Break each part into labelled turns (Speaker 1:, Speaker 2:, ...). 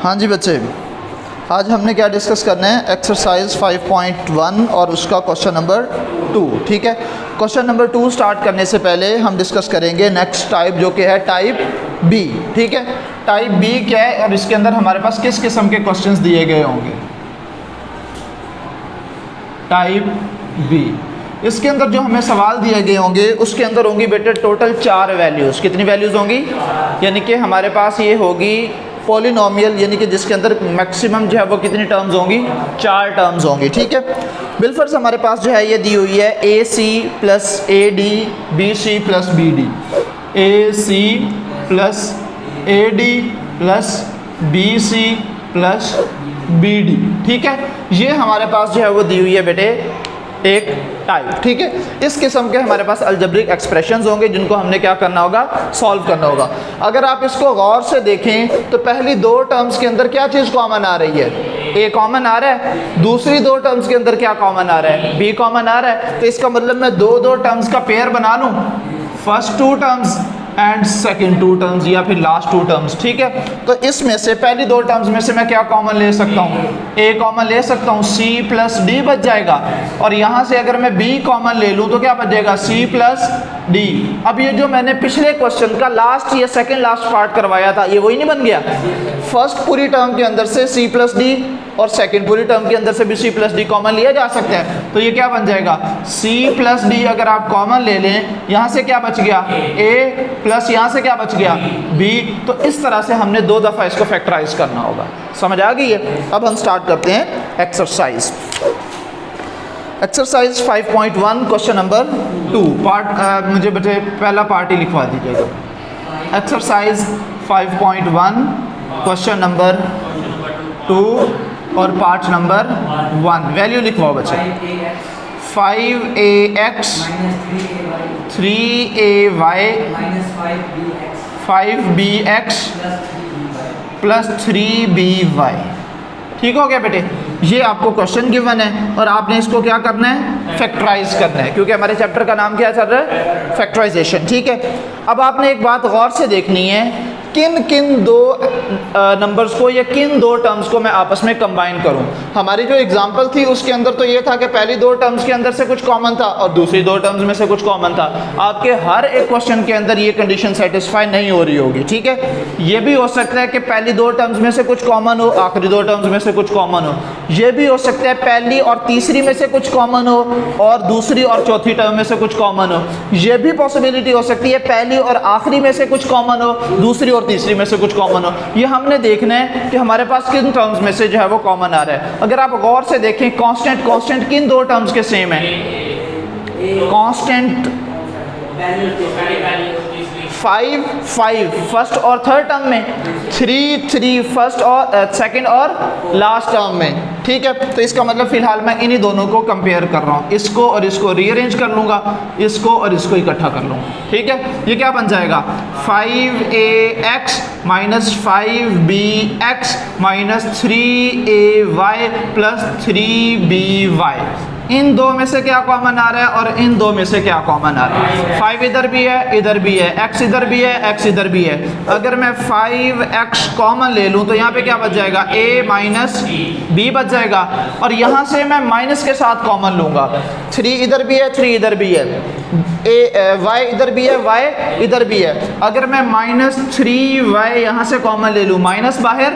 Speaker 1: हाँ जी बच्चे, आज हमने क्या डिस्कस करना है, एक्सरसाइज 5.1 और उसका क्वेश्चन नंबर 2। ठीक है, क्वेश्चन नंबर 2 स्टार्ट करने से पहले हम डिस्कस करेंगे नेक्स्ट टाइप जो कि है टाइप बी। ठीक है, टाइप बी क्या है और इसके अंदर हमारे पास किस किस्म के क्वेश्चंस दिए गए होंगे। टाइप बी, इसके अंदर जो हमें सवाल दिए गए होंगे उसके अंदर होंगी बेटे टोटल 4 वैल्यूज़। कितनी वैल्यूज़ होंगी, यानी कि हमारे पास ये होगी पॉलिनोमियल, यानी कि जिसके अंदर मैक्सिमम जो है वो कितनी टर्म्स होंगी, 4 टर्म्स होंगी। ठीक है, बिलफर्ज हमारे पास जो है ये दी हुई है a c plus a d b c plus b d, a c plus a d plus b c plus b d. ठीक है, ये हमारे पास जो है वो दी हुई है बेटे एक टाइप। ठीक है, इस किस्म के हमारे पास अलजेब्रिक एक्सप्रेशंस होंगे जिनको हमने क्या करना होगा, सॉल्व करना होगा। अगर आप इसको गौर से देखें तो पहली 2 टर्म्स के अंदर क्या चीज़ कॉमन आ रही है, ए कॉमन आ रहा है। दूसरी 2 टर्म्स के अंदर क्या कॉमन आ रहा है, बी कॉमन आ रहा है। तो इसका मतलब मैं 2 टर्म्स का पेयर बना लूँ, first 2 terms and second 2 terms या फिर लास्ट 2 टर्म्स। ठीक है, तो इसमें से पहली 2 टर्म्स में से मैं क्या कॉमन ले सकता हूँ, ए कॉमन ले सकता हूँ, सी प्लस डी बच जाएगा। और यहाँ से अगर मैं बी कॉमन ले लूँ तो क्या बच जाएगा, सी प्लस डी। अब ये जो मैंने पिछले क्वेश्चन का लास्ट या सेकेंड लास्ट पार्ट करवाया था, ये वही नहीं बन गया। फर्स्ट पूरी टर्म के अंदर से सी प्लस डी और सेकेंड पूरी टर्म के अंदर से भी सी प्लस डी कॉमन लिया जा सकता है। तो ये क्या बन जाएगा, सी प्लस डी अगर आप कॉमन ले लें, यहाँ से क्या बच गया, ए प्लस यहाँ से क्या बच गया, बी। तो इस तरह से हमने 2 दफ़ा इसको फैक्टराइज करना होगा। समझ आ गई है। अब हम स्टार्ट करते हैं exercise. Exercise 5.1 question number 2 part, मुझे बेटे पहला पार्ट ही लिखवा दीजिएगा। एक्सरसाइज 5.1 क्वेश्चन नंबर 2 और पार्ट नंबर 1। वैल्यू लिखवाओ बच्चे, 5ax 3ay 5bx plus 3by। ठीक हो गया बेटे, ये आपको क्वेश्चन गिवन है और आपने इसको क्या करना है, फैक्टराइज करना है, क्योंकि हमारे चैप्टर का नाम क्या चल रहा है, फैक्टराइजेशन। ठीक है, अब आपने एक बात गौर से देखनी है, किन किन 2 नंबर्स को या किन 2 टर्म्स को मैं आपस में कंबाइन करूं। हमारी जो एग्जांपल थी उसके अंदर तो ये था कि पहली 2 टर्म्स के अंदर से कुछ कॉमन था और दूसरी 2 टर्म्स में से कुछ कॉमन था। आपके हर एक क्वेश्चन के अंदर ये कंडीशन सेटिस्फाई नहीं हो रही होगी। ठीक है, ये भी हो सकता है कि पहली 2 टर्म्स में से कुछ कॉमन हो, आखिरी 2 टर्म्स में से कुछ कॉमन हो। ये भी हो सकता है पहली और तीसरी में से कुछ कॉमन हो और दूसरी और चौथी टर्म में से कुछ कॉमन हो। ये भी पॉसिबिलिटी हो सकती है पहली और आखिरी में से कुछ कॉमन हो, दूसरी और तीसरी में से कुछ कॉमन हो। ये हमने देखना है कि हमारे पास किन टर्म्स में से जो है वो कॉमन आ रहा है। अगर आप गौर से देखें, कांस्टेंट किन 2 टर्म्स के सेम है, कांस्टेंट 5 फर्स्ट और थर्ड टर्म में, 3 फर्स्ट और सेकंड और लास्ट टर्म में। ठीक है, तो इसका मतलब फिलहाल मैं इन्हीं दोनों को कंपेयर कर रहा हूँ, इसको और इसको रीअरेंज कर लूँगा, इसको और इसको इकट्ठा कर लूँगा। ठीक है, ये क्या बन जाएगा, 5ax minus 5bx minus 3ay plus 3by। इन 2 में से क्या कॉमन आ रहा है और इन 2 में से क्या कॉमन आ रहा है। 5 इधर भी है, इधर भी है, x इधर भी है, x इधर भी है। अगर मैं 5x कॉमन ले लूँ तो यहाँ पे क्या बच जाएगा, a माइनस b बच जाएगा। और यहाँ से मैं माइनस के साथ कॉमन लूँगा, 3 इधर भी है, 3 इधर भी है, y इधर भी है, y इधर भी है। अगर मैं माइनस 3y यहाँ से कॉमन ले लूँ, माइनस बाहर,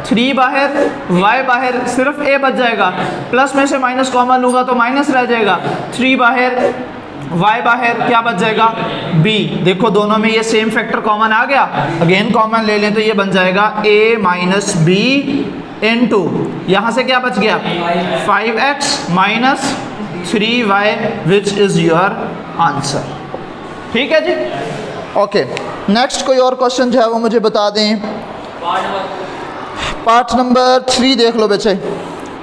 Speaker 1: 3 बाहर, y बाहर, सिर्फ a बच जाएगा। प्लस में से माइनस कॉमन लूँगा तो माइनस रह जाएगा, 3 बाहर, y बाहर, क्या बच जाएगा, b। देखो दोनों में ये सेम फैक्टर कॉमन आ गया। अगेन कॉमन ले लें तो ये बन जाएगा a माइनस b इंटू, यहाँ से क्या बच गया, 5x minus 3y which is your answer. ठीक है जी, ओके। नेक्स्ट कोई और क्वेश्चन जो है वो मुझे बता दें। पार्ट नंबर 3 देख लो बच्चे,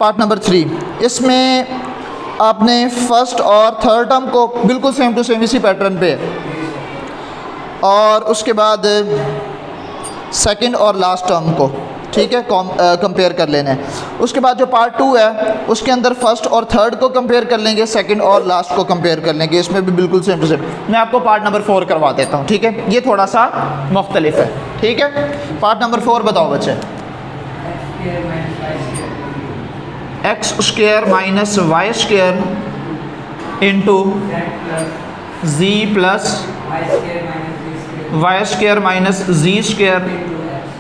Speaker 1: पार्ट नंबर 3। इसमें आपने फर्स्ट और थर्ड टर्म को बिल्कुल सेम टू सेम इसी पैटर्न पे और उसके बाद सेकंड और लास्ट टर्म को, ठीक है, कंपेयर कर लेना है। उसके बाद जो पार्ट 2 है उसके अंदर फर्स्ट और थर्ड को कंपेयर कर लेंगे, सेकंड और लास्ट को कंपेयर कर लेंगे। इसमें भी बिल्कुल सेम टू सेम। मैं आपको पार्ट नंबर 4 करवा देता हूँ, ठीक है, ये थोड़ा सा मुख्तलिफ है, ठीक है। पार्ट नंबर 4 बताओ बच्चे। X square minus y square into z plus y square minus z square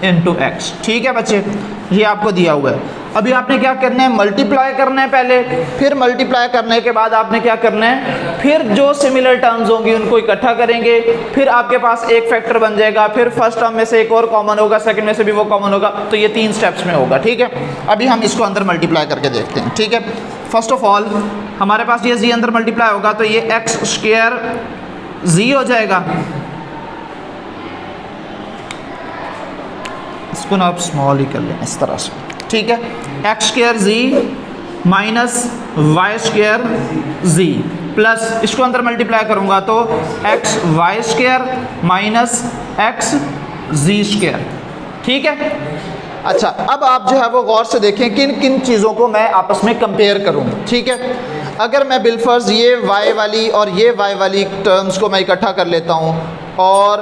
Speaker 1: into x. ठीक है बच्चे, ये आपको दिया हुआ है। अभी आपने क्या करना है, मल्टीप्लाई करना है पहले, फिर मल्टीप्लाई करने के बाद आपने क्या करना है, फिर जो सिमिलर टर्म्स होंगी उनको इकट्ठा करेंगे, फिर आपके पास एक फैक्टर बन जाएगा, फिर फर्स्ट टर्म में से एक और कॉमन होगा, सेकंड में से भी वो कॉमन होगा। तो ये 3 स्टेप्स में होगा। ठीक है, अभी हम इसको अंदर मल्टीप्लाई करके देखते हैं। ठीक है, फर्स्ट ऑफ ऑल हमारे पास ये जी अंदर मल्टीप्लाई होगा तो ये एक्स स्क्वायर जी हो जाएगा, इसको ना आप स्मॉल ही कर लें इस तरह से। ठीक है, x square z minus y square z plus इसको अंदर मल्टीप्लाई करूंगा तो x y square minus x z square. ठीक है, अच्छा अब आप जो है वो गौर से देखें किन किन चीज़ों को मैं आपस में कंपेयर करूं। ठीक है, अगर मैं बिलफर्ज ये वाई वाली और ये वाई वाली टर्म्स को मैं इकट्ठा कर लेता हूं, और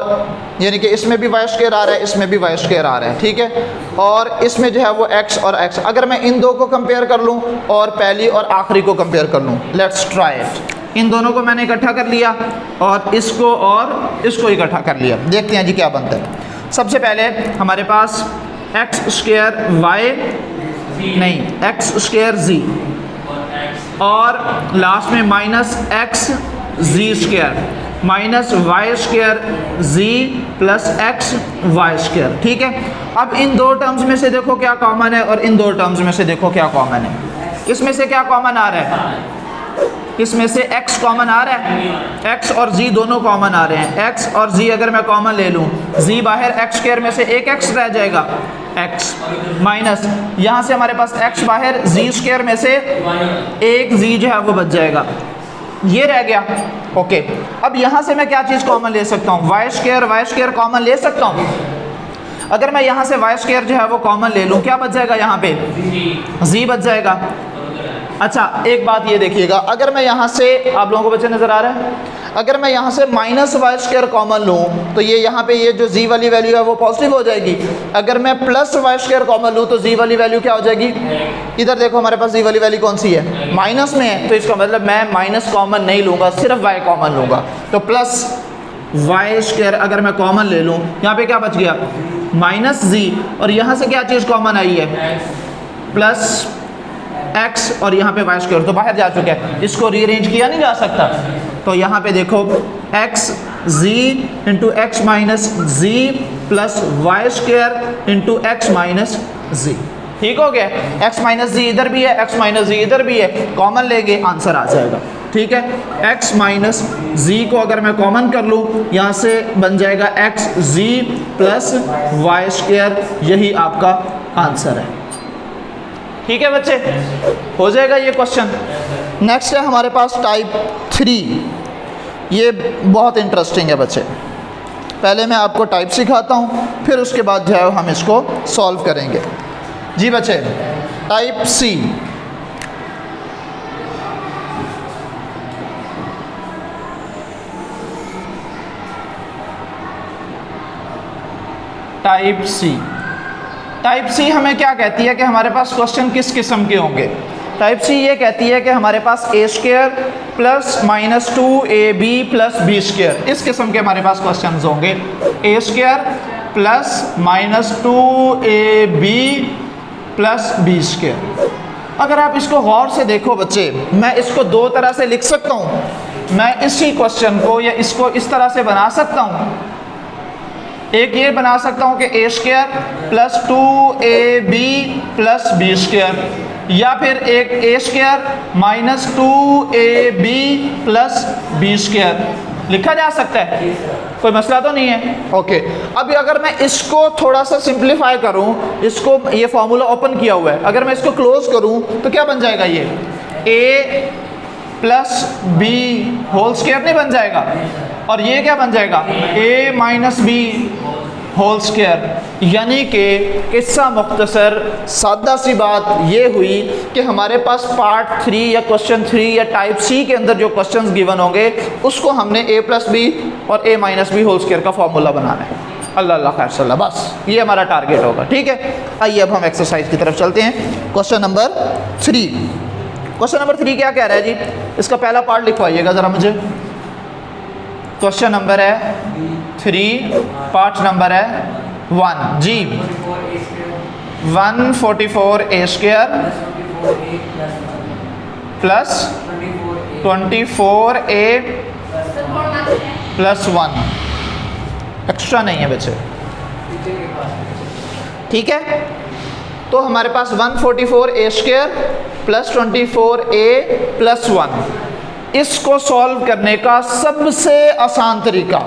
Speaker 1: यानी कि इसमें भी वाई स्क्वायर आ रहा है, इसमें भी वाई स्क्वायर आ रहा है। ठीक है, और इसमें जो है वो एक्स और एक्स, अगर मैं इन दो को कंपेयर कर लूँ और पहली और आखिरी को कंपेयर कर लूँ, लेट्स ट्राई इट। इन दोनों को मैंने इकट्ठा कर लिया और इसको इकट्ठा कर लिया, देखते हैं जी क्या बनता है। सबसे पहले हमारे पास एक्स स्क्वायर वाई नहीं एक्स स्क्वायर जी और लास्ट में minus x z square minus y square z plus x y square. ठीक है, अब इन दो टर्म्स में से देखो क्या कॉमन है और इन दो टर्म्स में से देखो क्या कॉमन है। इसमें से क्या कॉमन आ रहा है, इसमें से x कॉमन आ रहा है, x और z दोनों कॉमन आ रहे हैं। x और z अगर मैं कॉमन ले लूँ, z बाहर x स्क्वायर में से एक x रह जाएगा x माइनस यहाँ से हमारे पास x बाहर z स्क्वायर में से एक z जो है वो बच जाएगा, ये रह गया। ओके, अब यहाँ से मैं क्या चीज़ कॉमन ले सकता हूँ, वाई स्क्वायर कॉमन ले सकता हूँ। अगर मैं यहाँ से वाई स्क्वायर जो है वो कॉमन ले लूँ, क्या बच जाएगा यहाँ पे, z बच जाएगा। अच्छा एक बात ये देखिएगा, अगर मैं यहाँ से, आप लोगों को बच्चे नज़र आ रहा है, अगर मैं यहाँ से माइनस वाई स्क्वायर कॉमन लूँ तो ये यहाँ पे ये जो z वाली वैल्यू है वो पॉजिटिव हो जाएगी। अगर मैं प्लस वाई स्क्वायर कॉमन लूँ तो z वाली वैल्यू क्या हो जाएगी, इधर देखो हमारे पास z वाली वैल्यू कौन सी है, माइनस में है, तो इसका मतलब मैं माइनस कॉमन नहीं लूँगा, सिर्फ y कॉमन लूँगा। तो प्लस वाई स्क्वायर अगर मैं कॉमन ले लूँ, यहाँ पे क्या बच गया, माइनस z, और यहाँ से क्या चीज़ कॉमन आई है, प्लस x, और यहाँ पे वाई स्क्वायर तो बाहर जा चुका है, इसको रीअरेंज किया नहीं जा सकता। तो यहाँ पे देखो x z into x minus z plus y square into x minus z। ठीक हो गया, x माइनस z इधर भी है, x माइनस z इधर भी है, कॉमन लेंगे आंसर आ जाएगा। ठीक है, x माइनस z को अगर मैं कॉमन कर लूँ, यहाँ से बन जाएगा x z plus y square, यही आपका आंसर है। ठीक है बच्चे, हो जाएगा ये क्वेश्चन। नेक्स्ट है हमारे पास टाइप 3, ये बहुत इंटरेस्टिंग है बच्चे। पहले मैं आपको टाइप सिखाता हूँ, फिर उसके बाद जो है हम इसको सॉल्व करेंगे। जी बच्चे, टाइप सी, टाइप सी हमें क्या कहती है कि हमारे पास क्वेश्चन किस किस्म के होंगे। टाइप सी ये कहती है कि हमारे पास a square plus minus 2ab plus b square, इस किस्म के हमारे पास क्वेश्चन होंगे। A square plus minus 2ab plus b square. अगर आप इसको गौर से देखो बच्चे, मैं इसको दो तरह से लिख सकता हूँ। मैं इसी क्वेश्चन को या इसको इस तरह से बना सकता हूँ। एक ये बना सकता हूँ कि a square plus 2ab plus b square, या फिर एक a square minus 2ab plus b square लिखा जा सकता है, कोई मसला तो नहीं है। ओके, अभी अगर मैं इसको थोड़ा सा सिंप्लीफाई करूँ, इसको ये फॉर्मूला ओपन किया हुआ है, अगर मैं इसको क्लोज करूँ तो क्या बन जाएगा, ये ए प्लस बी होल स्क्वायर नहीं बन जाएगा, और ये क्या बन जाएगा, ए माइनस बी होल स्क्वायर। यानी कि किस्सा मुख्तसर सादा सी बात ये हुई कि हमारे पास पार्ट 3 या क्वेश्चन 3 या टाइप सी के अंदर जो क्वेश्चंस गिवन होंगे उसको हमने ए प्लस बी और ए माइनस बी होल स्क्वायर का फॉर्मूला बनाना है। अल्लाह अल्लाह खैर सल्ला, बस ये हमारा टारगेट होगा। ठीक है, आइए अब हम एक्सरसाइज की तरफ चलते हैं। क्वेश्चन नंबर 3, क्वेश्चन नंबर 3 क्या कह रहा है जी, इसका पहला पार्ट लिखवाइएगा ज़रा मुझे। क्वेश्चन नंबर है 3, पार्ट नंबर है 1 जी। 144a² plus 24a plus 1, extra नहीं है बच्चे। ठीक है, तो हमारे पास 144a² प्लस 24a प्लस 1, इसको सॉल्व करने का सबसे आसान तरीका,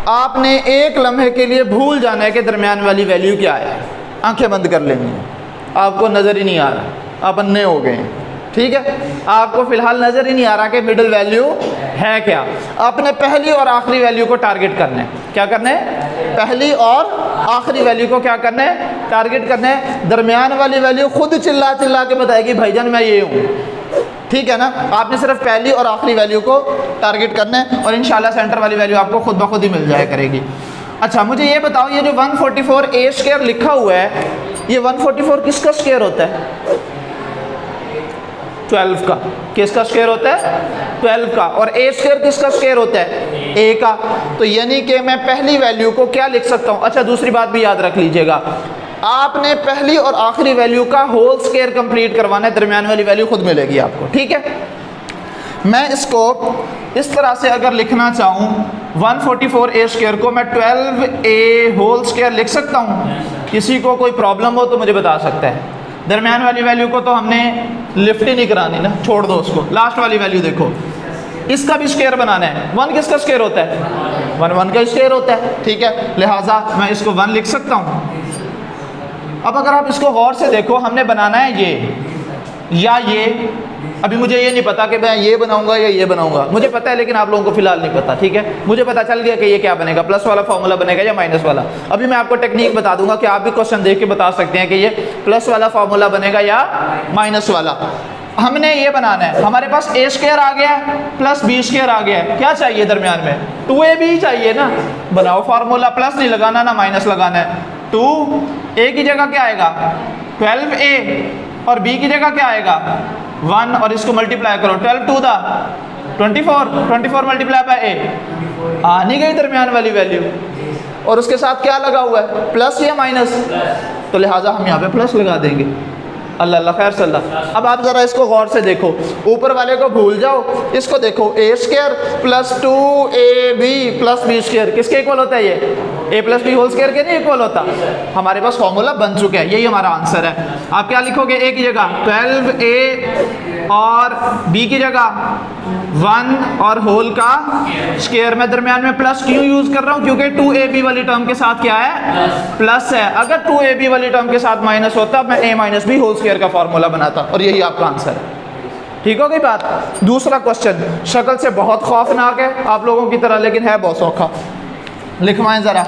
Speaker 1: आपने एक लम्हे के लिए भूल जाना है कि दरमियान वाली वैल्यू क्या है। आंखें बंद कर लेनी है, आपको नज़र ही नहीं आ रहा, आप अन्ने हो गए। ठीक है, आपको फिलहाल नज़र ही नहीं आ रहा कि मिडिल वैल्यू है क्या। आपने पहली और आखिरी वैल्यू को टारगेट करना है। क्या करना है? पहली और आखिरी वैल्यू को क्या करना है? टारगेट करना है। दरमियान वाली वैल्यू खुद चिल्ला चिल्ला के बताएगी भाईजान मैं ये हूँ। ठीक है ना, आपने सिर्फ पहली और आखिरी वैल्यू को टारगेट करना है और इंशाल्लाह सेंटर वाली वैल्यू आपको खुद ब खुद ही मिल जाया करेगी। अच्छा, मुझे ये बताओ, ये जो 144a² लिखा हुआ है, ये 144 किसका स्क्वायर होता है? 12 का। किसका स्क्वायर होता है? 12 का। और a² किसका स्क्वायर होता है? a का। तो यानी कि मैं पहली वैल्यू को क्या लिख सकता हूँ? अच्छा, दूसरी बात भी याद रख लीजिएगा, आपने पहली और आखिरी वैल्यू का होल स्क्वायर कंप्लीट करवाना है, दरमियान वाली वैल्यू खुद मिलेगी आपको। ठीक है, मैं इसको इस तरह से अगर लिखना चाहूँ, 144a² को मैं 12a होल स्क्वायर लिख सकता हूँ। किसी को कोई प्रॉब्लम हो तो मुझे बता सकता है। दरमियान वाली वैल्यू को तो हमने लिफ्ट ही नहीं करानी ना, छोड़ दो उसको। लास्ट वाली वैल्यू देखो, इसका भी स्क्वायर बनाना है। 1 किसका स्क्वायर होता है? 1 का स्क्वायर होता है। ठीक है, लिहाजा मैं इसको 1 लिख सकता हूँ। अब अगर आप इसको गौर से देखो, हमने बनाना है ये या ये। अभी मुझे ये नहीं पता कि मैं ये बनाऊंगा या ये बनाऊंगा, मुझे पता है लेकिन आप लोगों को फिलहाल नहीं पता। ठीक है, मुझे पता चल गया कि ये क्या बनेगा, प्लस वाला फॉर्मूला बनेगा या माइनस वाला। अभी मैं आपको टेक्निक बता दूंगा कि आप भी क्वेश्चन देख के बता सकते हैं कि ये प्लस वाला फॉर्मूला बनेगा या माइनस वाला। हमने ये बनाना है, हमारे पास a² आ गया प्लस b² आ गया है। क्या चाहिए दरमियान में? 2ab ही चाहिए ना। बनाओ फार्मूला, प्लस नहीं लगाना ना माइनस लगाना है। 2a की जगह क्या आएगा? 12a और b की जगह क्या आएगा? 1 और इसको मल्टीप्लाई करो, 12 2 24 मल्टीप्लाई बाय a, आ नहीं गई दरमियान वाली वैल्यू। और उसके साथ क्या लगा हुआ है? प्लस या माइनस? तो लिहाजा हम यहाँ पे प्लस लगा देंगे। अल्लाह अल्लाह खैर सल्ला। अब आप ज़रा इसको गौर से देखो, ऊपर वाले को भूल जाओ, इसको देखो, a² plus 2ab plus b² किसके इक्वल होता है? ये a plus b whole square के नहीं इक्वल होता। हमारे पास फॉर्मूला बन चुका है, यही हमारा आंसर है। आप क्या लिखोगे? a की जगह 12a और b की जगह 1 और होल का स्क्वायर। मैं दरमियान में प्लस क्यों यूज़ कर रहा हूँ? क्योंकि 2ab वाली टर्म के साथ क्या है? प्लस है। अगर 2ab वाली टर्म के साथ माइनस होता, मैं a minus b whole square का फॉर्मूला बनाता, और यही आपका आंसर है। ठीक हो गई बात? दूसरा क्वेश्चन शक्ल से बहुत खौफनाक है आप लोगों की तरह, लेकिन है बहुत सौखा। लिखवाएं ज़रा,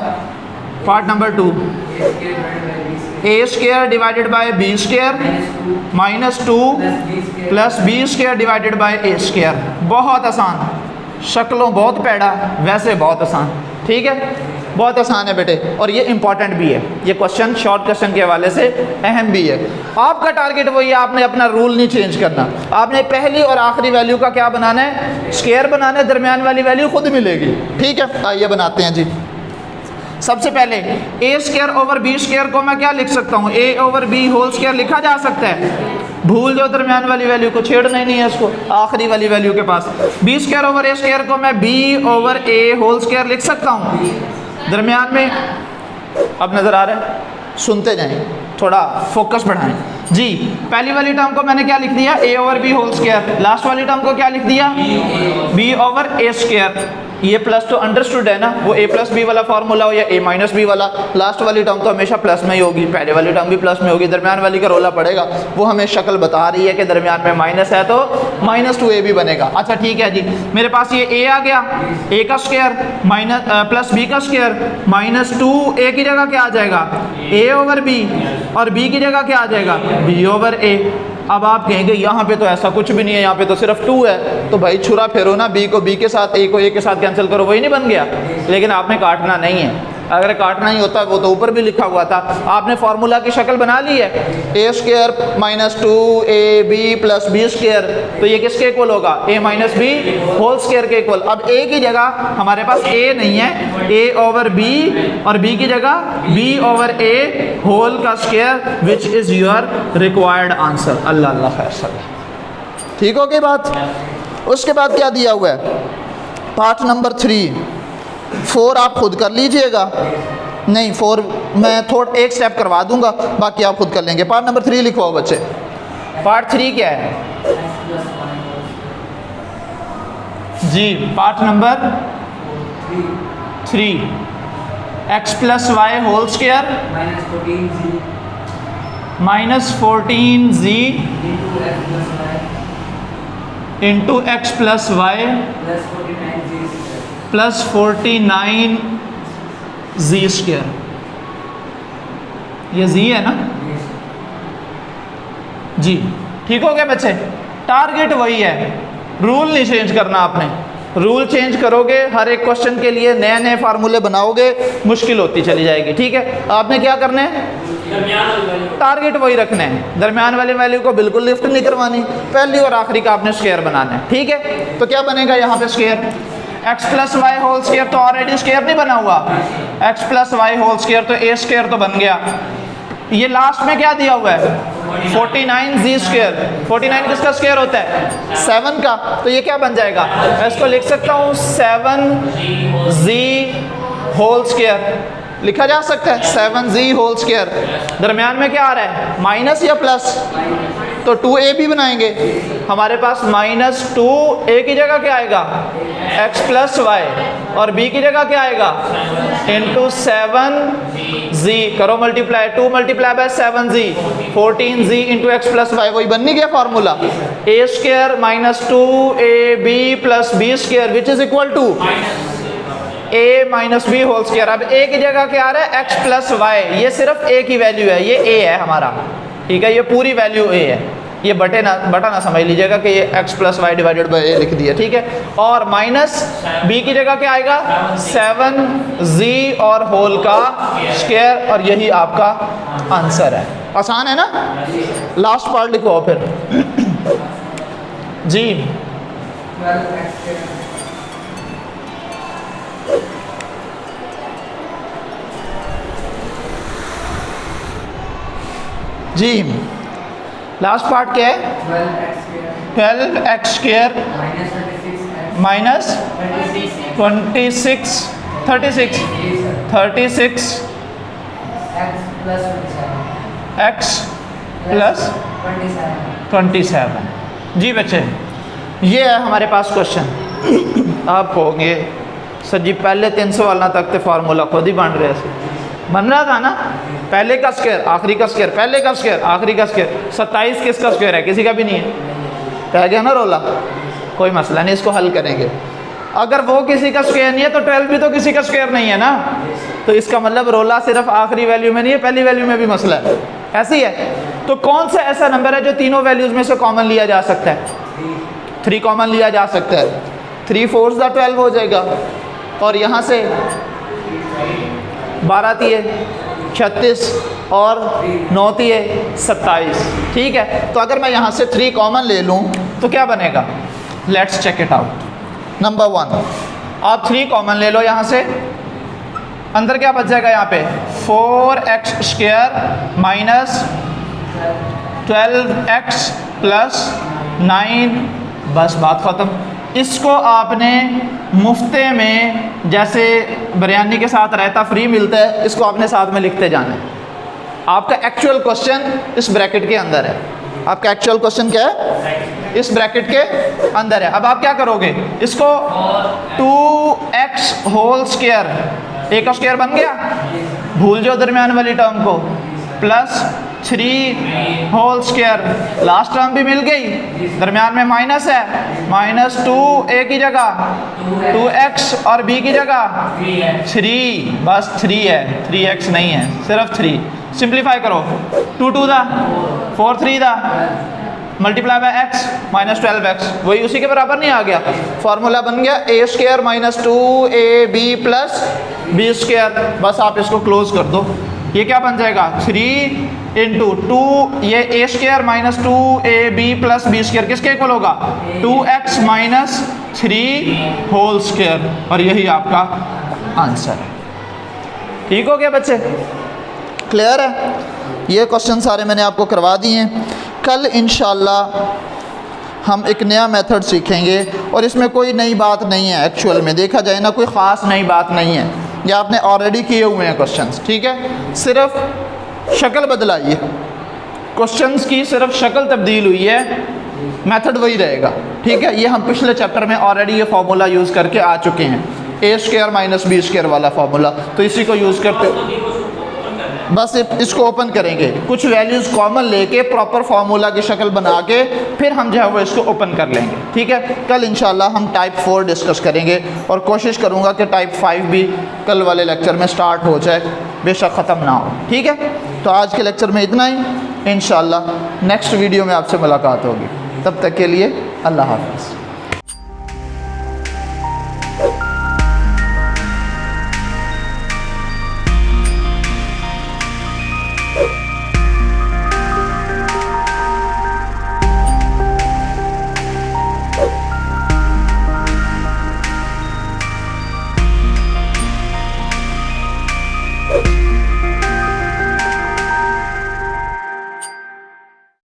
Speaker 1: part number 2, a² divided by b² minus 2 plus b² divided by a²। बहुत आसान, शक्लों बहुत पैड़ा, वैसे बहुत आसान। ठीक है, बहुत आसान है बेटे, और ये इंपॉर्टेंट भी है। ये क्वेश्चन शॉर्ट क्वेश्चन के हवाले से अहम भी है। आपका टारगेट वही है, आपने अपना रूल नहीं चेंज करना। आपने पहली और आखिरी वैल्यू का क्या बनाना है? स्क्वायर बनाना है, दरमियान वाली वैल्यू खुद मिलेगी। ठीक है, आइए बनाते हैं जी। सबसे पहले a² ओवर b² को मैं क्या लिख सकता हूँ? a over b whole square लिखा जा सकता है। भूल जाओ दरमियान वाली वैल्यू को, छेड़ना ही नहीं है इसको आखिरी वाली वैल्यू के पास। b² ओवर a² को मैं b over a whole square लिख सकता हूँ दरमियान में। अब नज़र आ रहा है? सुनते जाएं, थोड़ा फोकस बढ़ाएं जी। पहली वाली टर्म को मैंने क्या लिख दिया? a over b whole square. Last वाली टर्म को क्या लिख दिया? b over a²। ये प्लस तो अंडरस्टूड है ना, वो a प्लस b वाला फॉर्मूला हो या a माइनस b वाला, लास्ट वाली टर्म तो हमेशा प्लस में ही होगी, पहले वाली टर्म भी प्लस में होगी। दरमियान वाली का रोला पड़ेगा, वो हमें शक्ल बता रही है कि दरमियान में माइनस है तो माइनस 2ab बनेगा। अच्छा ठीक है जी, मेरे पास ये a आ गया, a का स्क्वायर माइनस प्लस b का स्क्वायर माइनस 2a की जगह क्या आ जाएगा? a ओवर b, और b की जगह क्या आ जाएगा? b over a। अब आप कहेंगे यहाँ पे तो ऐसा कुछ भी नहीं है, यहाँ पे तो सिर्फ 2 है, तो भाई छुरा फेरो ना, बी को बी के साथ, ए को ए के साथ कैंसिल करो, वही नहीं बन गया। लेकिन आपने काटना नहीं है, अगर काटना ही होता वो तो ऊपर भी लिखा हुआ था। आपने फार्मूला की शक्ल बना ली है, a square minus 2ab plus b square, तो ये किसके इक्वल होगा, a minus b whole square के इक्वल। अब a की जगह हमारे पास a नहीं है, a ओवर b, और b की जगह b ओवर a होल का square, which is your required answer. अल्लाह अल्लाह खैर सलाह। ठीक हो गई बात। उसके बाद क्या दिया हुआ है, पार्ट नंबर 3। 4 आप खुद कर लीजिएगा, नहीं 4 मैं थोड़ा एक स्टेप करवा दूंगा, बाकी आप खुद कर लेंगे। पार्ट नंबर 3 लिखो बच्चे। पार्ट 3 क्या है जी, part number 3, x plus y whole square minus 14z into x plus y plus 49 z square. ये जी है ना जी, ठीक हो गया बच्चे। टारगेट वही है, रूल नहीं चेंज करना आपने। रूल चेंज करोगे हर एक क्वेश्चन के लिए नए नए फार्मूले बनाओगे, मुश्किल होती चली जाएगी। ठीक है, आपने क्या करना है, टारगेट वही रखना है, दरमियान वाली वैल्यू को बिल्कुल लिफ्ट नहीं करवानी, पहली और आखिरी का आपने स्क्वायर बनाना है। ठीक है, तो क्या बनेगा यहाँ पे square, x plus y whole square तो ऑलरेडी स्क्वायर नहीं बना हुआ, x plus y whole square तो a स्क्वायर तो बन गया। ये लास्ट में क्या दिया हुआ है, 49z स्क्वायर। 49 किसका स्क्वायर होता है, 7 का, तो ये क्या बन जाएगा, मैं इसको लिख सकता हूँ 7z होल स्क्वायर, लिखा जा सकता है 7z होल स्क्वायर। दरमियान में क्या आ रहा है, माइनस या प्लस, तो 2a भी बनाएंगे, हमारे पास माइनस 2a की जगह क्या आएगा, x प्लस वाई, और b की जगह क्या आएगा, इंटू 7z, करो multiply, 2 multiply by 7z, 14z into x plus y, वही बन नहीं गया formula, a square minus 2ab plus b square which is equal to a minus b whole square. अब a की जगह क्या आ रहा है, x प्लस वाई, ये सिर्फ a की वैल्यू है, ये a है हमारा। ठीक है, ये पूरी वैल्यू a है, ये बटा ना समझ लीजिएगा कि ये x plus y divided by a लिख दिया। ठीक है, और माइनस b की जगह क्या आएगा, 7z और होल का स्क्वायर, और यही आपका आंसर है। आसान है ना। लास्ट पार्ट लिखो फिर जी। जी लास्ट पार्ट क्या है, 12x square minus 36 x plus 27। जी बच्चे, ये है हमारे पास क्वेश्चन। आप कहोगे सर जी पहले 300 वाला तक तो फार्मूला खुद ही बन रहा था ना, पहले का स्क्वायर आखिरी का स्क्वायर, पहले का स्क्वायर आखिरी का स्क्वायर। 27 किसका स्क्वायर है, किसी का भी नहीं है, कह गया ना रोला, कोई मसला नहीं, इसको हल करेंगे। अगर वो किसी का स्क्वायर नहीं है तो 12 भी तो किसी का स्क्वायर नहीं है ना, तो इसका मतलब रोला सिर्फ आखिरी वैल्यू में नहीं है, पहली वैल्यू में भी मसला है। ऐसी है, तो कौन सा ऐसा नंबर है जो तीनों वैल्यूज में से कॉमन लिया जा सकता है, 3 कॉमन लिया जा सकता है, 3 4 12 हो जाएगा, और यहाँ से 12 तिये 36 और 9 तिये 27। ठीक है, तो अगर मैं यहाँ से 3 कॉमन ले लूँ तो क्या बनेगा, let's check it out. Number 1, आप 3 कॉमन ले लो यहाँ से, अंदर क्या बच जाएगा, यहाँ पे 4x square minus 12x plus 9, बस बात ख़त्म। इसको आपने मुफ्ते में जैसे बिरयानी के साथ रायता फ्री मिलता है, इसको आपने साथ में लिखते जाना है। आपका एक्चुअल क्वेश्चन इस ब्रैकेट के अंदर है, आपका एक्चुअल क्वेश्चन क्या है, इस ब्रैकेट के अंदर है। अब आप क्या करोगे, इसको 2x होल स्क्वायर, एक का स्क्वायर बन गया, भूल जाओ दरमियान वाली टर्म को, plus 3 whole square, last term भी मिल गई, दरमियान में माइनस है, माइनस 2 a की जगह 2x और b की जगह 3, बस 3 है, 3x नहीं है, सिर्फ 3। सिंप्लीफाई करो, 2 2 दा 4 3 दा multiply by x minus 12x, वही उसी के बराबर नहीं आ गया। फार्मूला बन गया a square minus 2ab plus b square. बस आप इसको क्लोज कर दो, ये क्या बन जाएगा 3 इंटू 2, ये a square minus 2ab plus b square किसके इक्वल होगा 2x माइनस 3 होल स्क्वायर, और यही आपका आंसर है। ठीक हो गया बच्चे, क्लियर है? ये क्वेश्चन सारे मैंने आपको करवा दिए हैं। कल इंशाल्लाह हम एक नया मेथड सीखेंगे, और इसमें कोई नई बात नहीं है, एक्चुअल में देखा जाए ना कोई ख़ास नई बात नहीं है, ये आपने ऑलरेडी किए हुए हैं क्वेश्चंस। ठीक है, सिर्फ शक्ल बदलाई है, क्वेश्चंस की सिर्फ शक्ल तब्दील हुई है, मेथड वही रहेगा। ठीक है, ये हम पिछले चैप्टर में ऑलरेडी ये फार्मूला यूज़ करके आ चुके हैं, ए स्क्वायर माइनस बी स्क्वायर वाला फार्मूला, तो इसी को यूज़ करते बस इसको ओपन करेंगे, कुछ वैल्यूज़ कॉमन लेके प्रॉपर फार्मूला की शक्ल बना के फिर हम जो है वो इसको ओपन कर लेंगे। ठीक है, कल इंशाल्लाह हम टाइप 4 डिस्कस करेंगे, और कोशिश करूँगा कि टाइप 5 भी कल वाले लेक्चर में स्टार्ट हो जाए, बेशक ख़त्म ना हो। ठीक है, तो आज के लेक्चर में इतना ही, इंशाल्लाह नेक्स्ट वीडियो में आपसे मुलाकात होगी, तब तक के लिए अल्लाह हाफ़िज़।